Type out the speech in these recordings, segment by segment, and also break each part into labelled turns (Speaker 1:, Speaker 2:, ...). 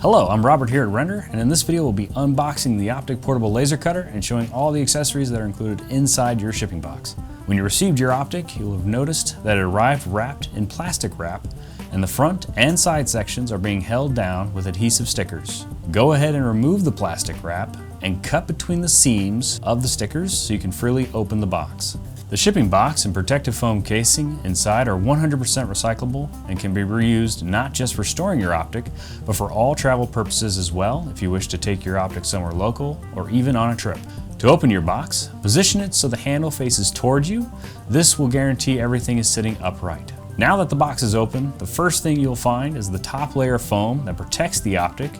Speaker 1: Hello, I'm Robert here at Rendyr, and in this video we'll be unboxing the Optic Portable Laser Cutter and showing all the accessories that are included inside your shipping box. When you received your Optic, you'll have noticed that it arrived wrapped in plastic wrap, and the front and side sections are being held down with adhesive stickers. Go ahead and remove the plastic wrap and cut between the seams of the stickers so you can freely open the box. The shipping box and protective foam casing inside are 100% recyclable and can be reused not just for storing your Optic, but for all travel purposes as well if you wish to take your Optic somewhere local or even on a trip. To open your box, position it so the handle faces towards you. This will guarantee everything is sitting upright. Now that the box is open, the first thing you'll find is the top layer of foam that protects the Optic,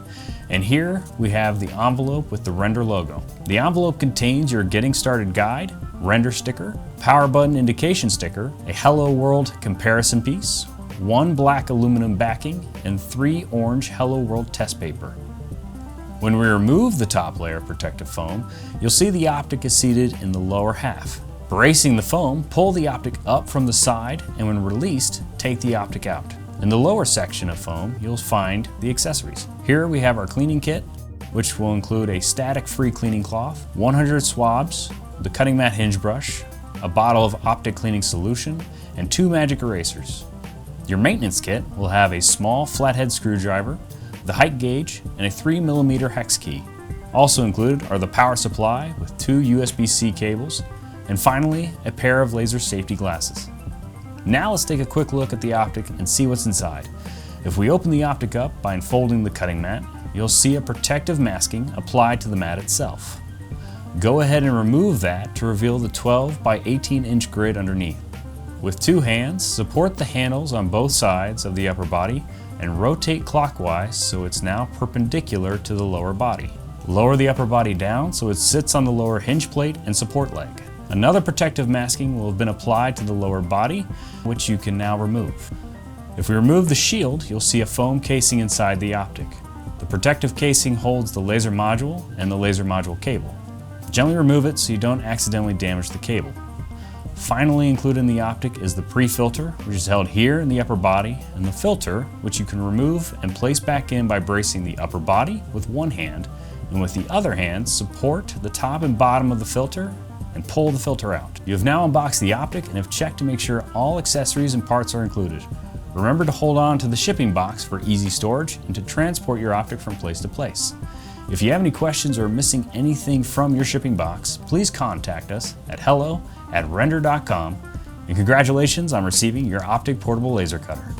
Speaker 1: and here we have the envelope with the Rendyr logo. The envelope contains your Getting Started guide, Rendyr sticker, power button indication sticker, a Hello World comparison piece, 1 black aluminum backing, and 3 orange Hello World test paper. When we remove the top layer of protective foam, you'll see the Optic is seated in the lower half. Bracing the foam, pull the Optic up from the side, and when released, take the Optic out. In the lower section of foam, you'll find the accessories. Here we have our cleaning kit, which will include a static-free cleaning cloth, 100 swabs, the cutting mat hinge brush, a bottle of Optic cleaning solution, and 2 magic erasers. Your maintenance kit will have a small flathead screwdriver, the height gauge, and a 3mm hex key. Also included are the power supply with 2 USB-C cables, and finally, a pair of laser safety glasses. Now let's take a quick look at the Optic and see what's inside. If we open the Optic up by unfolding the cutting mat, you'll see a protective masking applied to the mat itself. Go ahead and remove that to reveal the 12 by 18 inch grid underneath. With 2 hands, support the handles on both sides of the upper body and rotate clockwise so it's now perpendicular to the lower body. Lower the upper body down so it sits on the lower hinge plate and support leg. Another protective masking will have been applied to the lower body, which you can now remove. If we remove the shield, you'll see a foam casing inside the Optic. The protective casing holds the laser module and the laser module cable. Gently remove it so you don't accidentally damage the cable. Finally included in the Optic is the pre-filter, which is held here in the upper body, and the filter, which you can remove and place back in by bracing the upper body with one hand, and with the other hand support the top and bottom of the filter and pull the filter out. You have now unboxed the Optic and have checked to make sure all accessories and parts are included. Remember to hold on to the shipping box for easy storage and to transport your Optic from place to place. If you have any questions or are missing anything from your shipping box, please contact us at hello@rendyr.com, and congratulations on receiving your Optic Portable Laser Cutter.